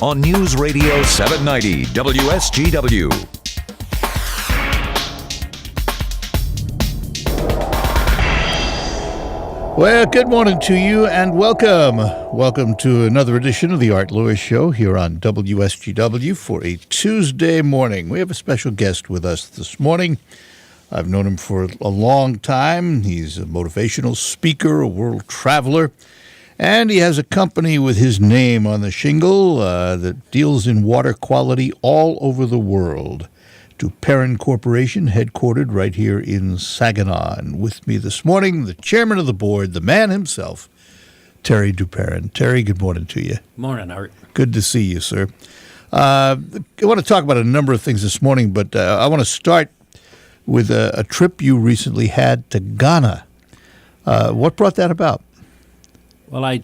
on News Radio 790 WSGW. Well, good morning to you and welcome. Welcome to another edition of the Art Lewis Show here on WSGW for a Tuesday morning. We have a special guest with us this morning. I've known him for a long time. He's a motivational speaker, a world traveler, and he has a company with his name on the shingle that deals in water quality all over the world. Duperon Corporation, headquartered right here in Saginaw. And with me this morning, the chairman of the board, the man himself, Terry Duperon. Terry, good morning to you. Morning, Art. Good to see you, sir. I want to talk about a number of things this morning, but I want to start with a trip you recently had to Ghana. What brought that about? Well, I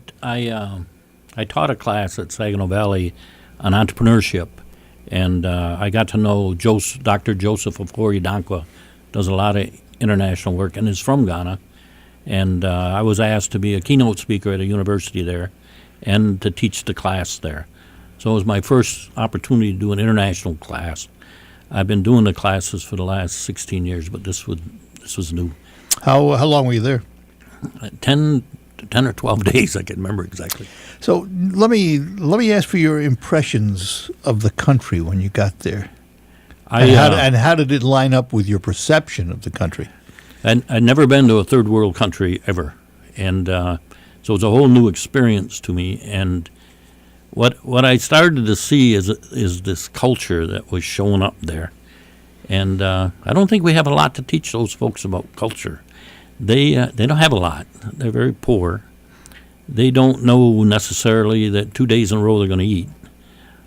taught a class at Saginaw Valley on entrepreneurship, and I got to know Dr. Joseph Ofori-Dankwa, does a lot of international work, and is from Ghana. And I was asked to be a keynote speaker at a university there and to teach the class there. So it was my first opportunity to do an international class. I've been doing the classes for the last 16 years, but this was new. How long were you there? 10 or 12 days, I can't remember exactly. So let me ask for your impressions of the country when you got there. And how did it line up with your perception of the country? I'd never been to a third world country ever, and so it was a whole new experience to me. And what I started to see is this culture that was showing up there, and I don't think we have a lot to teach those folks about culture. They don't have a lot. They're very poor. They don't know necessarily that 2 days in a row they're going to eat,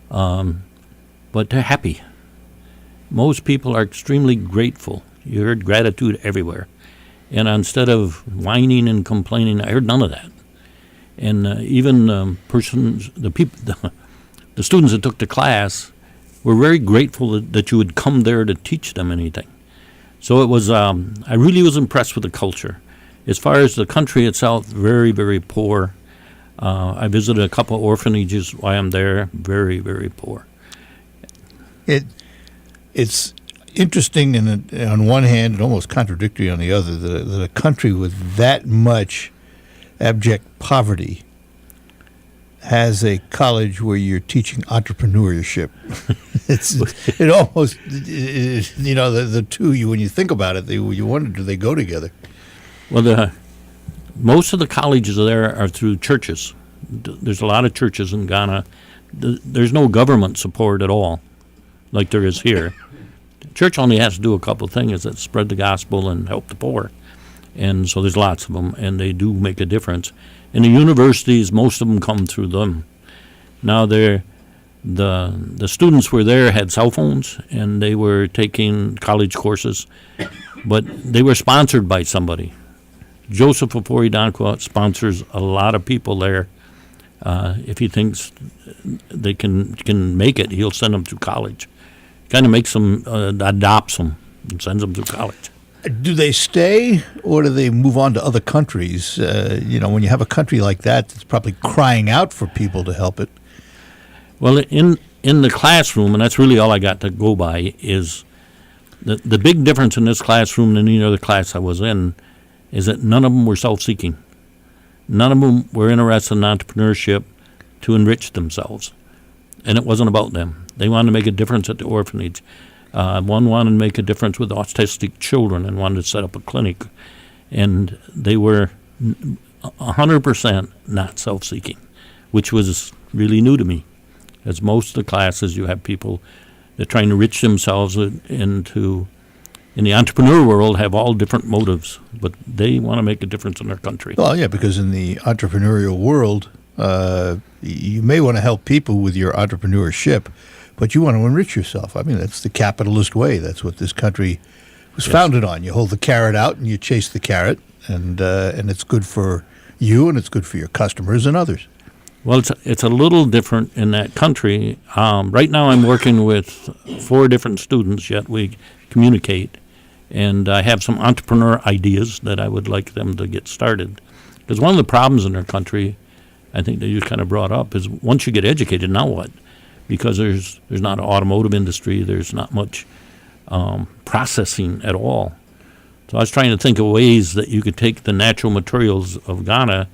but they're happy. Most people are extremely grateful. You heard gratitude everywhere, and instead of whining and complaining, I heard none of that. And even the students that took the class were very grateful that you would come there to teach them anything. So it was. I really was impressed with the culture. As far as the country itself, very, very poor. I visited a couple of orphanages while I'm there. Very, very poor. It's interesting, and on one hand, and almost contradictory on the other, that a country with that much abject poverty has a college where you're teaching entrepreneurship. It almost, the two, when you think about it, you wonder, do they go together? Well, most of the colleges there are through churches. There's a lot of churches in Ghana. There's no government support at all, like there is here. The church only has to do a couple of things, that spread the gospel and help the poor. And so there's lots of them, and they do make a difference. And the universities, most of them come through them. Now, the students were there had cell phones, and they were taking college courses, but they were sponsored by somebody. Joseph Ofori-Dankwa sponsors a lot of people there. If he thinks they can make it, he'll send them to college. Kind of makes them, adopts them, and sends them to college. Do they stay, or do they move on to other countries? When you have a country like that, it's probably crying out for people to help it. Well, in the classroom, and that's really all I got to go by, is the big difference in this classroom than any other class I was in is that none of them were self-seeking. None of them were interested in entrepreneurship to enrich themselves, and it wasn't about them. They wanted to make a difference at the orphanage. One wanted to make a difference with autistic children and wanted to set up a clinic. And they were 100% not self-seeking, which was really new to me. As most of the classes, you have people that are trying to enrich themselves in the entrepreneur world, have all different motives, but they want to make a difference in their country. Well, yeah, because in the entrepreneurial world, you may want to help people with your entrepreneurship, but you want to enrich yourself. I mean, that's the capitalist way. That's what this country was founded on. You hold the carrot out and you chase the carrot, and it's good for you and it's good for your customers and others. Well, it's a little different in that country. Right now I'm working with 4 different students, yet we communicate, and I have some entrepreneur ideas that I would like them to get started. Because one of the problems in our country, I think that you kind of brought up, is once you get educated, now what? because there's not an automotive industry. There's not much processing at all. So I was trying to think of ways that you could take the natural materials of Ghana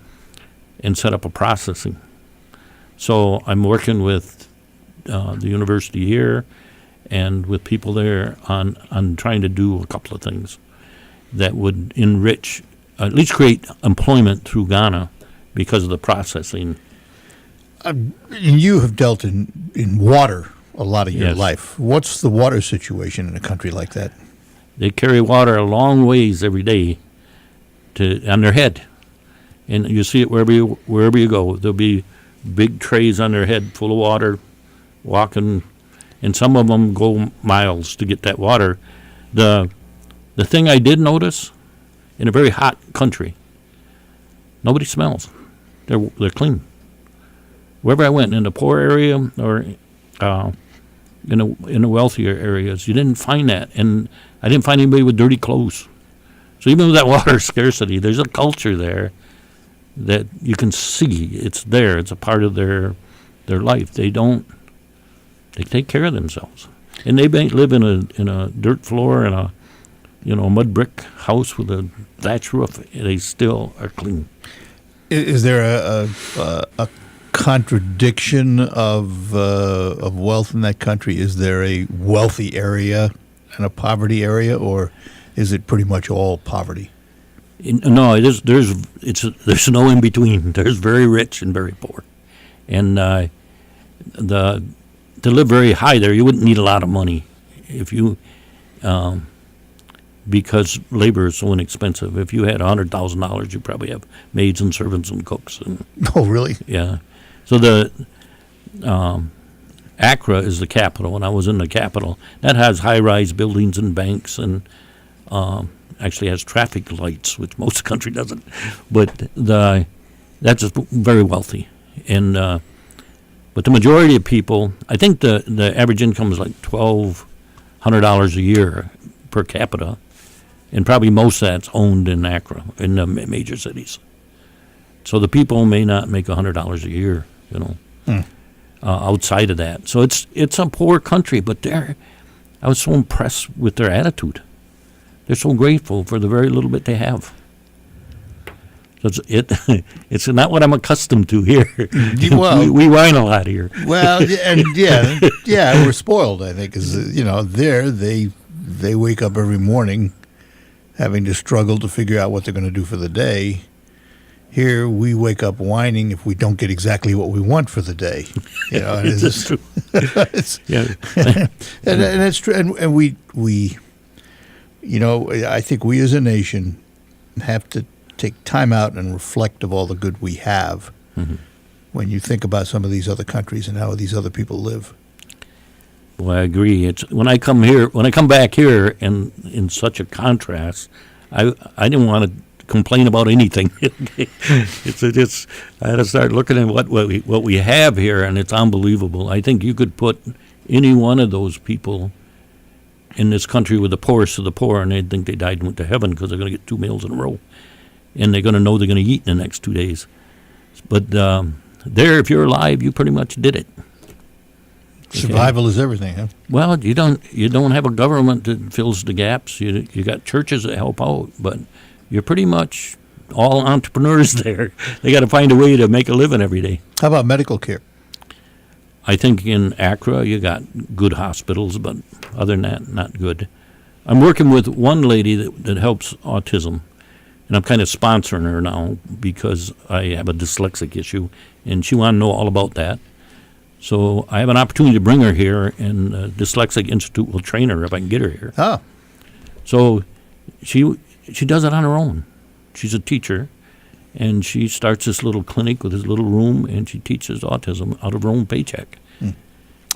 and set up a processing. So I'm working with the university here and with people there on trying to do a couple of things that would enrich, at least create employment through Ghana because of the processing. You have dealt in water a lot of your Yes. life. What's the water situation in a country like that? They carry water a long ways every day on their head, and you see it wherever you go. There'll be big trays on their head full of water, walking, and some of them go miles to get that water. The thing I did notice, in a very hot country, nobody smells. They're clean. Wherever I went, in the poor area or in the wealthier areas, you didn't find that, and I didn't find anybody with dirty clothes. So even with that water scarcity, there's a culture there that you can see. It's there. It's a part of their life. They take care of themselves, and they may live in a dirt floor and a mud brick house with a thatch roof. They still are clean. Is there a contradiction of wealth in that country? Is there a wealthy area and a poverty area, or is it pretty much all poverty? No, there's no in between. There's very rich and very poor, and to live very high there, you wouldn't need a lot of money if you, because labor is so inexpensive. If you had $100,000, you probably have maids and servants and cooks. And, Oh, really? yeah, so the Accra is the capital, and I was in the capital. That has high-rise buildings and banks, and actually has traffic lights, which most of the country doesn't. But that's just very wealthy, and but the majority of people, I think the average income is like $1,200 a year per capita, and probably most of that's owned in Accra, in the major cities. So the people may not make $100 a year, outside of that. So it's a poor country, but I was so impressed with their attitude. They're so grateful for the very little bit they have. So it's not what I'm accustomed to here. Well, we whine a lot here. Well, and yeah, we're spoiled. I think there they wake up every morning having to struggle to figure out what they're going to do for the day. Here we wake up whining if we don't get exactly what we want for the day. That's true. Yeah, and it's true. And we I think we as a nation have to take time out and reflect of all the good we have when you think about some of these other countries and how these other people live. Well, I agree. It's when I come back here, and in such a contrast, I didn't want to complain about anything. It's I had to start looking at what we have here, and it's unbelievable. I think you could put any one of those people in this country with the poorest of the poor, and they'd think they died and went to heaven because they're going to get 2 meals in a row, and they're going to know they're going to eat in the next 2 days. But there, if you're alive, you pretty much did it. Survival is everything, huh? Well, you don't have a government that fills the gaps. You got churches that help out, but you're pretty much all entrepreneurs there. They got to find a way to make a living every day. How about medical care? I think in Accra you got good hospitals, but other than that, not good. I'm working with one lady that helps autism, and I'm kind of sponsoring her now because I have a dyslexic issue, and she wanted to know all about that. So I have an opportunity to bring her here, and the Dyslexic Institute will train her if I can get her here. Oh. So she does it on her own. She's a teacher, and she starts this little clinic with this little room, and she teaches autism out of her own paycheck.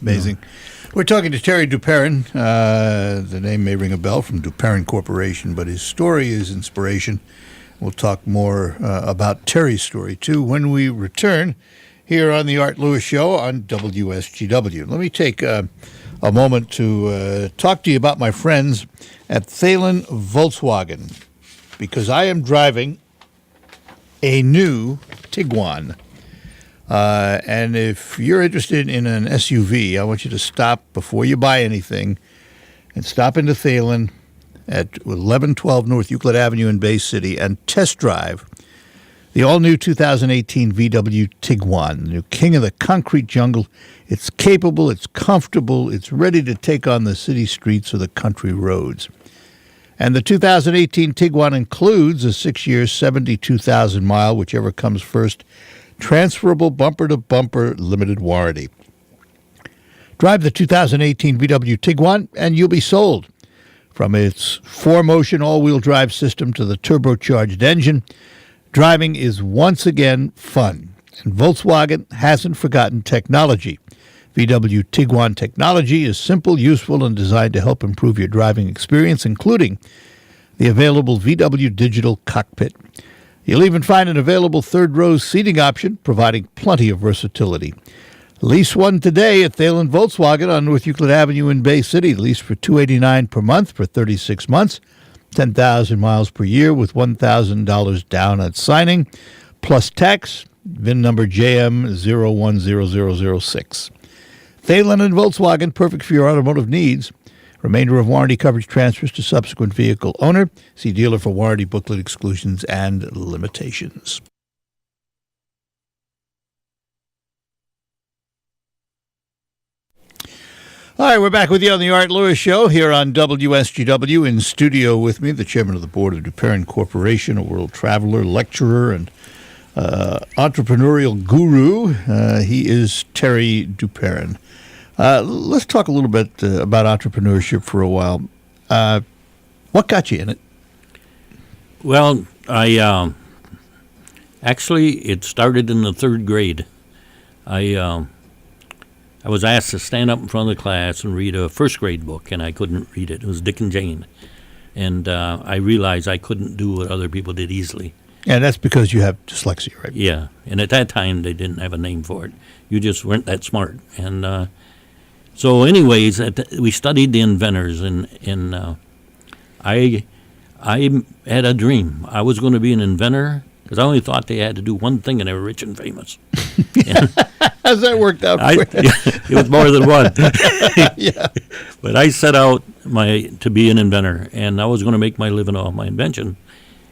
Amazing. We're talking to Terry Duperon. The name may ring a bell from Duperon Corporation, but his story is inspiration. We'll talk more about Terry's story, too, when we return here on the Art Lewis Show on WSGW. Let me take a moment to talk to you about my friends at Thalen Volkswagen, because I am driving a new Tiguan. And if you're interested in an SUV, I want you to stop before you buy anything and stop into Thalen at 1112 North Euclid Avenue in Bay City and test drive the all-new 2018 VW Tiguan, the new king of the concrete jungle. It's capable, it's comfortable, it's ready to take on the city streets or the country roads. And the 2018 Tiguan includes a 6-year, 72,000-mile, whichever comes first, transferable bumper-to-bumper limited warranty. Drive the 2018 VW Tiguan and you'll be sold. From its 4Motion all-wheel drive system to the turbocharged engine, driving is once again fun. And Volkswagen hasn't forgotten technology. VW Tiguan technology is simple, useful, and designed to help improve your driving experience, including the available VW Digital Cockpit. You'll even find an available third-row seating option, providing plenty of versatility. Lease one today at Thalen Volkswagen on North Euclid Avenue in Bay City. Lease for $289 per month for 36 months, 10,000 miles per year with $1,000 down at signing, plus tax, VIN number JM010006. Thalen and Volkswagen, perfect for your automotive needs. Remainder of warranty coverage transfers to subsequent vehicle owner. See dealer for warranty booklet exclusions and limitations. All right, we're back with you on the Art Lewis Show here on WSGW. In studio with me, the chairman of the board of Duperon Corporation, a world traveler, lecturer, and entrepreneurial guru. He is Terry Duperon. Let's talk a little bit about entrepreneurship for a while. What got you in it? Well, actually, it started in the third grade. I was asked to stand up in front of the class and read a first grade book, and I couldn't read it. It was Dick and Jane. And I realized I couldn't do what other people did easily. And that's because you have dyslexia, right? Yeah, and at that time, they didn't have a name for it. You just weren't that smart. And so anyways, we studied the inventors, and I had a dream. I was going to be an inventor because I only thought they had to do one thing, and they were rich and famous. How's that worked out for you? It was more than one. Yeah. But I set out to be an inventor, and I was going to make my living off my invention.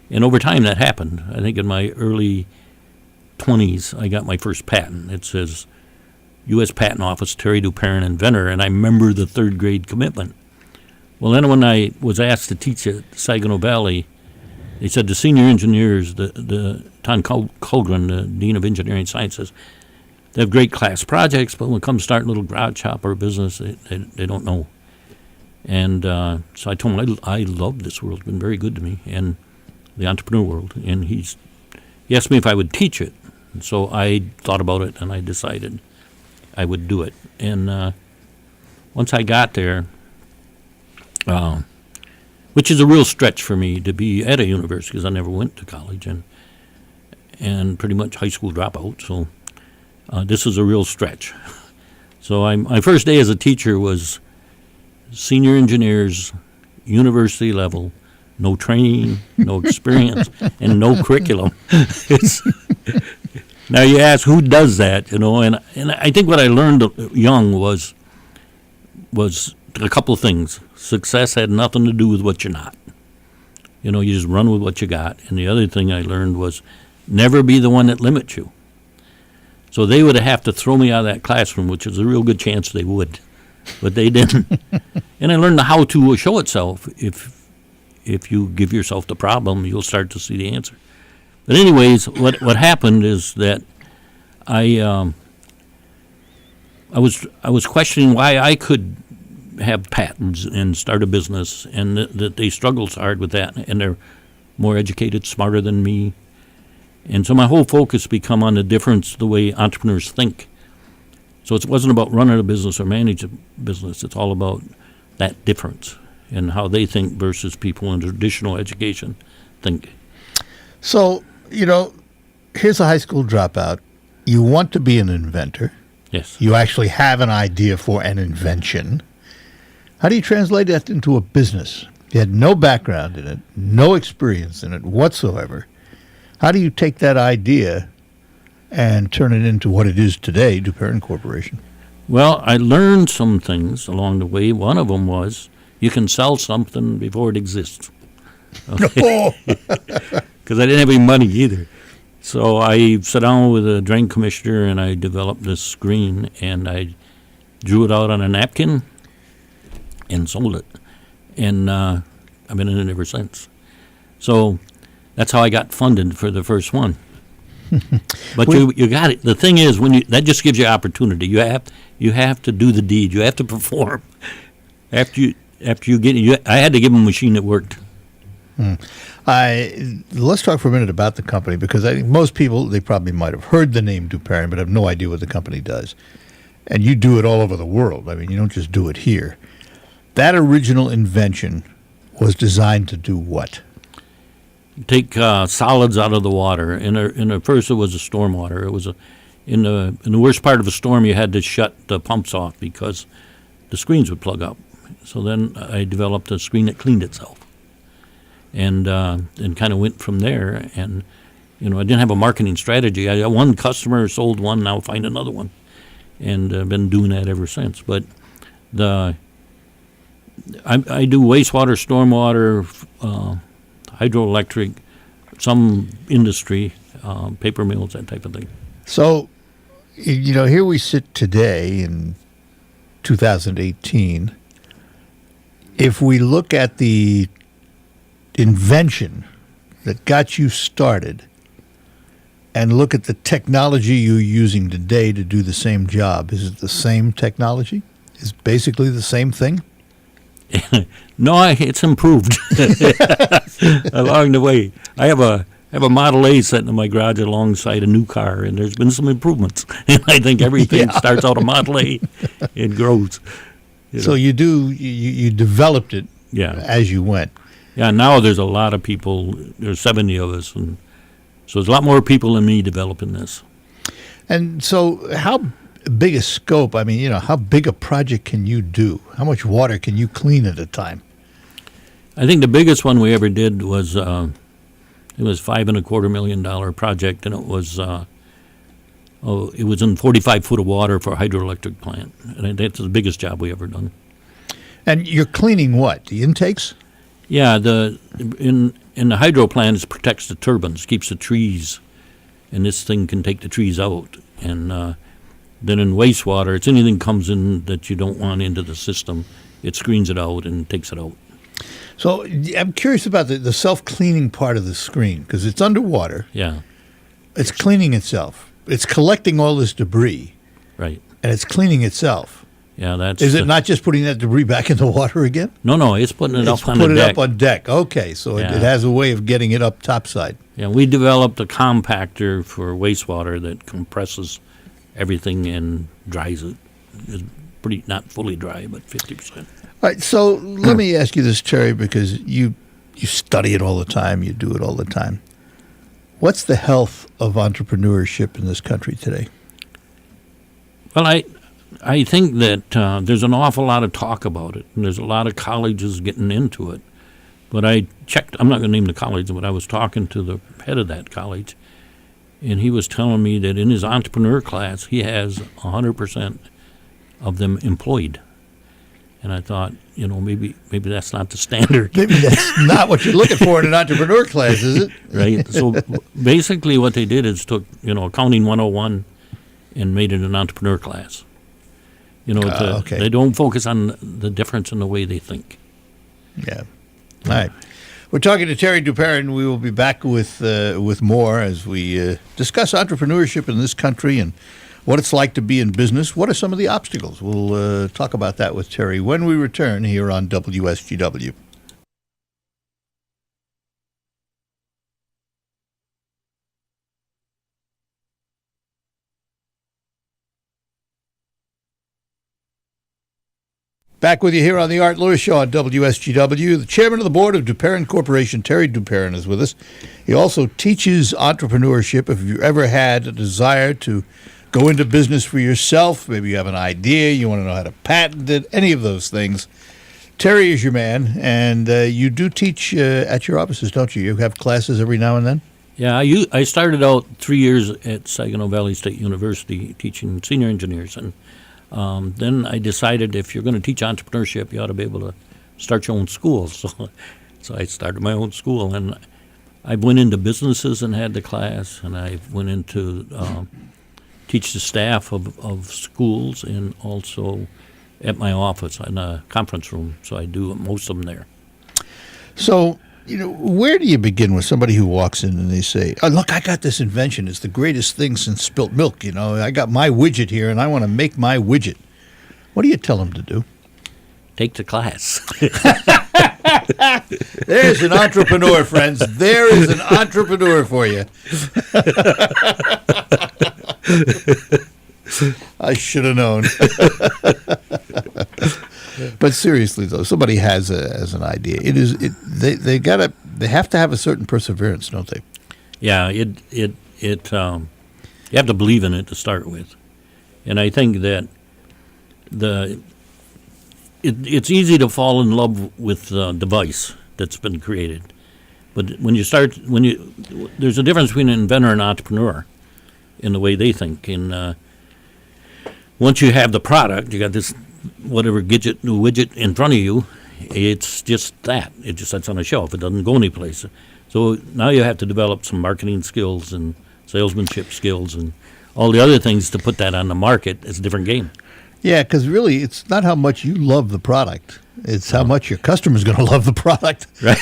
And over time, that happened. I think in my early 20s, I got my first patent. It says, U.S. Patent Office, Terry Duperon, Inventor, and I remember the third grade commitment. Well, then when I was asked to teach at Saginaw Valley, they said the senior engineers, the Tom Colgren, the Dean of Engineering Sciences, they have great class projects, but when it comes to starting a little garage shop or a business, they don't know. And so I told him I love this world. It's been very good to me, and the entrepreneur world. And he asked me if I would teach it. And so I thought about it, and I decided I would do it. And once I got there, which is a real stretch for me to be at a university because I never went to college and pretty much high school dropout. So this is a real stretch. So my first day as a teacher was senior engineers, university level, no training, no experience, and no curriculum. Now you ask, who does that? And I think what I learned young was a couple of things. Success had nothing to do with what you're not. You just run with what you got. And the other thing I learned was never be the one that limits you. So they would have to throw me out of that classroom, which is a real good chance they would, but they didn't. And I learned how to show itself. If you give yourself the problem, you'll start to see the answer. But anyways, what happened is that I was questioning why I could have patents and start a business, and that they struggle so hard with that, and they're more educated, smarter than me. And so my whole focus become on the difference, the way entrepreneurs think. So it wasn't about running a business or managing a business. It's all about that difference and how they think versus people in traditional education think. So, here's a high school dropout. You want to be an inventor. Yes. You actually have an idea for an invention. How do you translate that into a business? You had no background in it, no experience in it whatsoever. How do you take that idea and turn it into what it is today, Duperon Corporation? Well, I learned some things along the way. One of them was you can sell something before it exists. Oh. Because I didn't have any money either. So I sat down with a drain commissioner and I developed this screen and I drew it out on a napkin and sold it. And I've been in it ever since. So that's how I got funded for the first one. But you got it. The thing is, that just gives you opportunity. You have to do the deed. You have to perform. After you get it, I had to give them a machine that worked. Let's talk for a minute about the company, because I think most people, they probably might have heard the name Duperon, but have no idea what the company does. And you do it all over the world. I mean, you don't just do it here. That original invention was designed to do what? Take solids out of the water. In first, it was a stormwater. It was in the worst part of a storm, you had to shut the pumps off because the screens would plug up. So then I developed a screen that cleaned itself, and kind of went from there. And I didn't have a marketing strategy. I got one customer, sold one, now find another one, and I've been doing that ever since. But I do wastewater, stormwater, hydroelectric, some industry, paper mills, that type of thing. So, here we sit today in 2018. If we look at the invention that got you started and look at the technology you're using today to do the same job, is it the same technology? Is it basically the same thing? No, it's improved along the way. I have a Model A sitting in my garage alongside a new car, and there's been some improvements. And I think everything starts out a Model A, it grows. So you developed it as you went. Yeah, now there's a lot of people. There's 70 of us, and so there's a lot more people than me developing this. And so how big a scope, how big a project can you do? How much water can you clean at a time? I think the biggest one we ever did was $5.25 million project, and it was in 45 foot of water for a hydroelectric plant, and that's the biggest job we ever done. And you're cleaning what? The intakes? Yeah, in the hydro plant, it protects the turbines, keeps the trees, and this thing can take the trees out. And then in wastewater, it's anything comes in that you don't want into the system, it screens it out and takes it out. So I'm curious about the self-cleaning part of the screen, because it's underwater. Yeah. It's cleaning itself. It's collecting all this debris. Right. And it's cleaning itself. Yeah, Is it not just putting that debris back in the water again? No, it's putting it up on the deck. Put it up on deck. Okay, so it has a way of getting it up topside. Yeah, we developed a compactor for wastewater that compresses everything and dries it. It's pretty, not fully dry, but 50%. All right, so let me ask you this, Terry, because you study it all the time, you do it all the time. What's the health of entrepreneurship in this country today? Well, I think that there's an awful lot of talk about it, and there's a lot of colleges getting into it. But I checked, I'm not going to name the college, but I was talking to the head of that college, and he was telling me that in his entrepreneur class, he has 100% of them employed. And I thought, maybe that's not the standard. Maybe that's not what you're looking for in an entrepreneur class, is it? Right. So basically what they did is took, Accounting 101 and made it an entrepreneur class. Okay. They don't focus on the difference in the way they think. Yeah. All right. We're talking to Terry Duperon. We will be back with more as we discuss entrepreneurship in this country and what it's like to be in business. What are some of the obstacles? We'll talk about that with Terry when we return here on WSGW. Back with you here on the Art Lewis Show on WSGW. The chairman of the board of Duperon Corporation, Terry Duperon, is with us. He also teaches entrepreneurship. If you ever had a desire to go into business for yourself, maybe you have an idea, you want to know how to patent it, any of those things, Terry is your man. And you do teach at your offices, don't you? You have classes every now and then? Yeah, I started out 3 years at Saginaw Valley State University teaching senior engineers, and then I decided if you're going to teach entrepreneurship, you ought to be able to start your own school. So I started my own school, and I went into businesses and had the class, and I went into teach the staff of schools, and also at my office in a conference room. So I do most of them there. So, where do you begin with somebody who walks in and they say, "Oh, look, I got this invention. It's the greatest thing since spilt milk. I got my widget here, and I want to make my widget." What do you tell them to do? Take the class. There's an entrepreneur, friends. There is an entrepreneur for you. I should have known. But seriously, though, somebody has an idea. They have to have a certain perseverance, don't they? Yeah, you have to believe in it to start with, and I think that it's easy to fall in love with the device that's been created, but there's a difference between an inventor and an entrepreneur in the way they think. And once you have the product, you got this whatever new widget in front of you. It's just that. It just sits on a shelf. It doesn't go anyplace. So now you have to develop some marketing skills and salesmanship skills and all the other things to put that on the market. It's a different game. Yeah, because really, it's not how much you love the product; it's how much your customer's going to love the product. Right?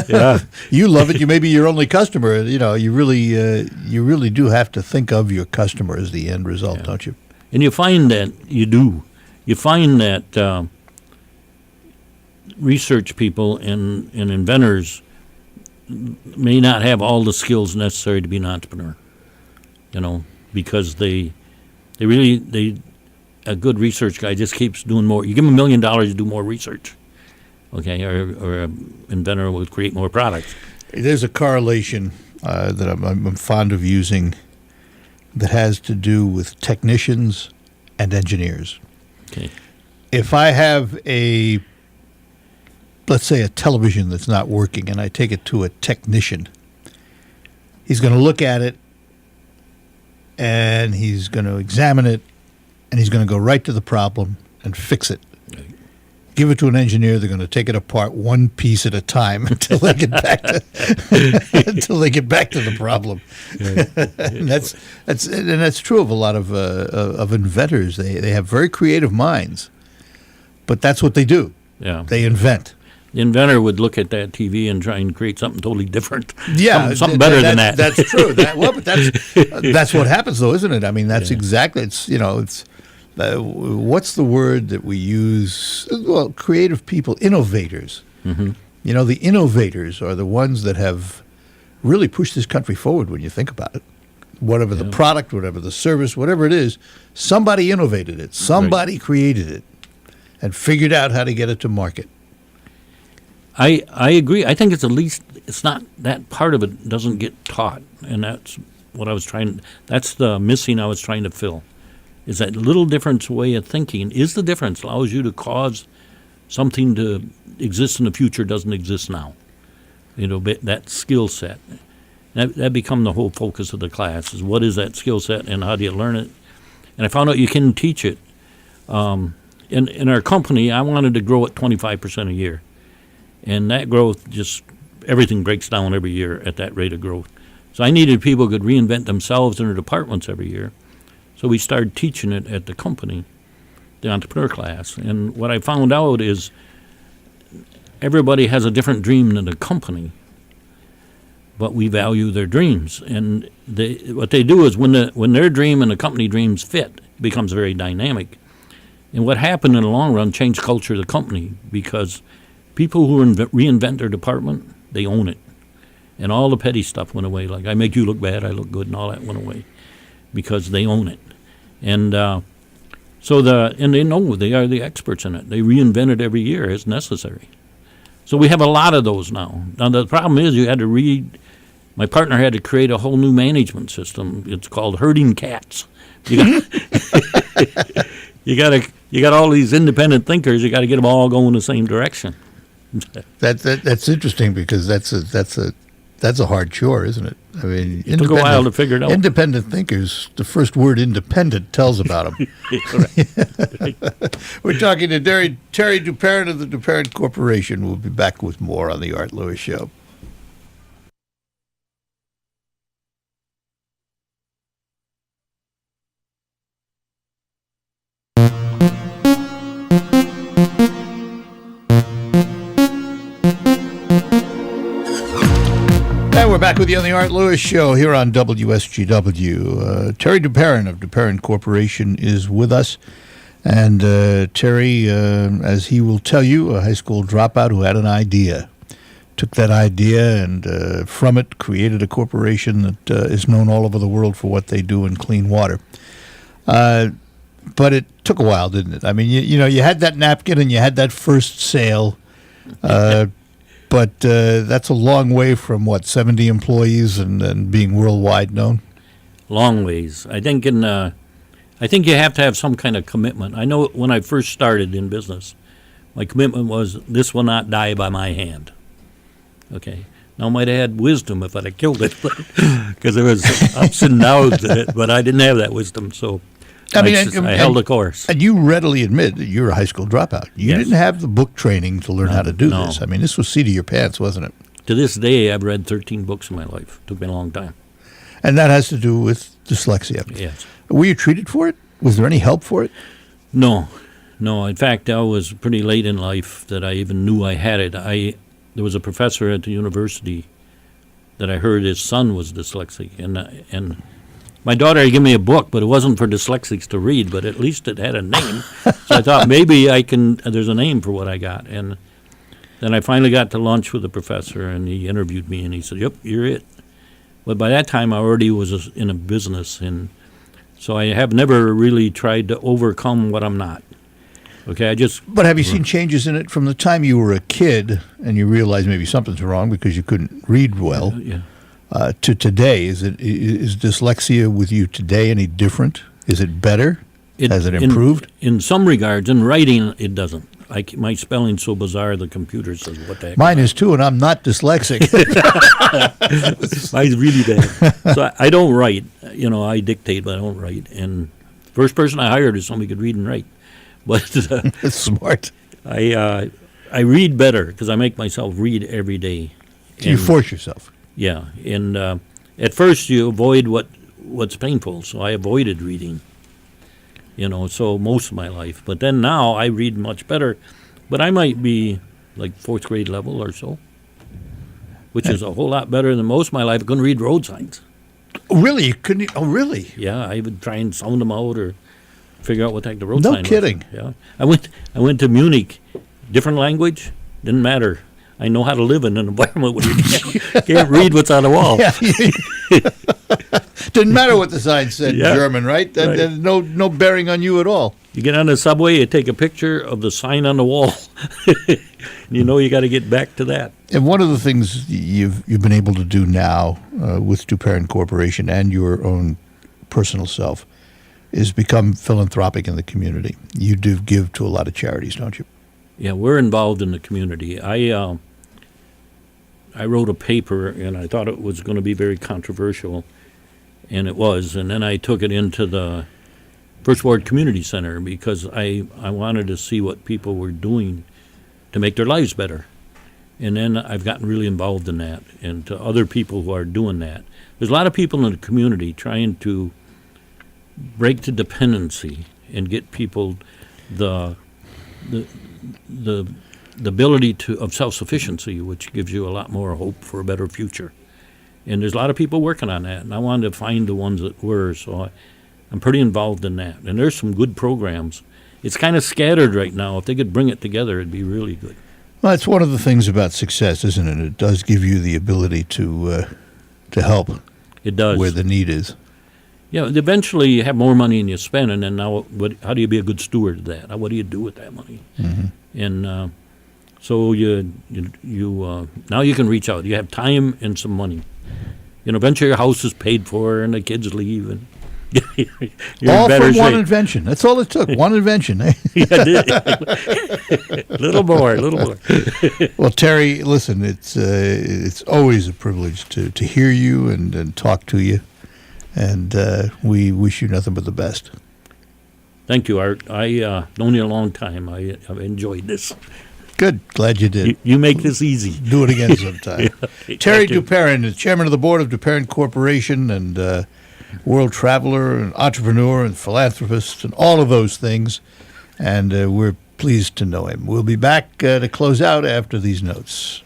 Yeah. You love it. You may be your only customer. You really do have to think of your customer as the end result, don't you? And you find that you do. You find that research people and inventors may not have all the skills necessary to be an entrepreneur. Because a good research guy just keeps doing more. You give him $1 million to do more research, okay, or an inventor will create more products. There's a correlation that I'm fond of using that has to do with technicians and engineers. Okay. If I have let's say a television that's not working, and I take it to a technician, he's going to look at it, and he's going to examine it, and he's going to go right to the problem and fix it. Right. Give it to an engineer; they're going to take it apart one piece at a time until they get back to the problem. Right. And that's true of a lot of inventors. They have very creative minds, but that's what they do. Yeah, they invent. The inventor would look at that TV and try and create something totally different. Yeah, something better than that. That's true. But that's what happens, though, isn't it? I mean, that's exactly. It's what's the word that we use? Well, creative people, innovators. Mm-hmm. The innovators are the ones that have really pushed this country forward. When you think about it, whatever the product, whatever the service, whatever it is, somebody innovated it. Somebody created it and figured out how to get it to market. I agree. I think it's not that part of it doesn't get taught, and that's what that's the missing I was trying to fill, is that little different way of thinking is the difference. Allows you to cause something to exist in the future doesn't exist now. That skill set. That become the whole focus of the class is what is that skill set and how do you learn it? And I found out you can teach it. In our company, I wanted to grow at 25% a year. And that growth, everything breaks down every year at that rate of growth. So I needed people who could reinvent themselves in their departments every year. So we started teaching it at the company, the entrepreneur class. And what I found out is everybody has a different dream than the company, but we value their dreams. And what they do is when their dream and the company dreams fit, it becomes very dynamic. And what happened in the long run changed the culture of the company because people who reinvent their department, they own it. And all the petty stuff went away. Like, I make you look bad, I look good, and all that went away because they own it. And and they know they are the experts in it. They reinvent it every year as necessary. So we have a lot of those now. Now, the problem is my partner had to create a whole new management system. It's called herding cats. You got all these independent thinkers. You got to get them all going the same direction. That's interesting because that's that's a hard chore, isn't it? I mean, It took a while to figure it out. Independent thinkers, the first word independent tells about them. We're talking to Terry Duperon of the Duperon Corporation. We'll be back with more on the Art Lewis Show. And we're back with you on the Art Lewis Show here on WSGW. Terry Duperon of Duperon Corporation is with us. And Terry, as he will tell you, a high school dropout who had an idea. Took that idea and from it created a corporation that is known all over the world for what they do in clean water. But it took a while, didn't it? I mean, you know, you had that napkin and you had that first sale. But that's a long way from, 70 employees and being worldwide known? Long ways. I think I think you have to have some kind of commitment. I know when I first started in business, my commitment was, this will not die by my hand. Okay. Now, I might have had wisdom if I'd have killed it, because there was ups and downs in it, but I didn't have that wisdom, so I held the course. And you readily admit that you're a high school dropout. You Yes. didn't have the book training to learn how to do No. this. I mean, this was seat of your pants, wasn't it? To this day, I've read 13 books in my life. Took me a long time. And that has to do with dyslexia. Yes. Were you treated for it? Was there any help for it? No. In fact, I was pretty late in life that I even knew I had it. There was a professor at the university that I heard his son was dyslexic, and my daughter had given me a book, but it wasn't for dyslexics to read, but at least it had a name. So I thought maybe there's a name for what I got. And then I finally got to lunch with the professor, and he interviewed me, and he said, "Yep, you're it." But by that time, I already was in a business, and so I have never really tried to overcome what I'm not. Okay, But have you seen changes in it from the time you were a kid and you realized maybe something's wrong because you couldn't read well Yeah. To today? Is dyslexia with you today any different? Is it better? Has it improved? In some regards. In writing, it doesn't. My spelling's so bizarre, the computer says, what the heck? Mine is too, and I'm not dyslexic. Mine's really bad. So I don't write. You know, I dictate, but I don't write. And the first person I hired is somebody who could read and write. But That's smart. I read better because I make myself read every day. So you force yourself. Yeah, and at first you avoid what's painful, so I avoided reading. You know, so most of my life. But then now I read much better, but I might be like fourth grade level or so, which is a whole lot better than most of my life. I couldn't read road signs. Oh, really? You couldn't? Oh, really? Yeah, I would try and sound them out or figure out what the heck the road No sign was. kidding. Yeah, I went to Munich, different language, didn't matter. I know how to live in an environment where you can't read what's on the wall. Yeah. Didn't matter what the sign said Yeah. in German, right? Right. There's no bearing on you at all. You get on the subway, you take a picture of the sign on the wall. You know you got to get back to that. And one of the things you've been able to do now with Duperon Corporation and your own personal self is become philanthropic in the community. You do give to a lot of charities, don't you? Yeah, we're involved in the community. I wrote a paper, and I thought it was going to be very controversial, and it was. And then I took it into the First Ward Community Center because I wanted to see what people were doing to make their lives better. And then I've gotten really involved in that, and to other people who are doing that. There's a lot of people in the community trying to break the dependency and get people the ability of self-sufficiency, which gives you a lot more hope for a better future. And there's a lot of people working on that, and I wanted to find the ones that were, so I'm pretty involved in that. And there's some good programs. It's kind of scattered right now. If they could bring it together, it'd be really good. Well, it's one of the things about success, isn't it? It does give you the ability to help It does. where the need is. Yeah, eventually you have more money than you spend, and then now how do you be a good steward of that? What do you do with that money? Mm-hmm. And so you now you can reach out. You have time and some money. You know, eventually your house is paid for, and the kids leave, and You're all in better from one shape. invention. That's all it took. One invention. Eh? Little more. Well, Terry, listen, it's always a privilege to hear you and talk to you, and we wish you nothing but the best. Thank you, Art. I known you a long time. I've enjoyed this. Good. Glad you did. You make this easy. Do it again sometime. Okay, Terry thank you. Duperon is chairman of the board of Duperon Corporation and world traveler and entrepreneur and philanthropist and all of those things. And we're pleased to know him. We'll be back to close out after these notes.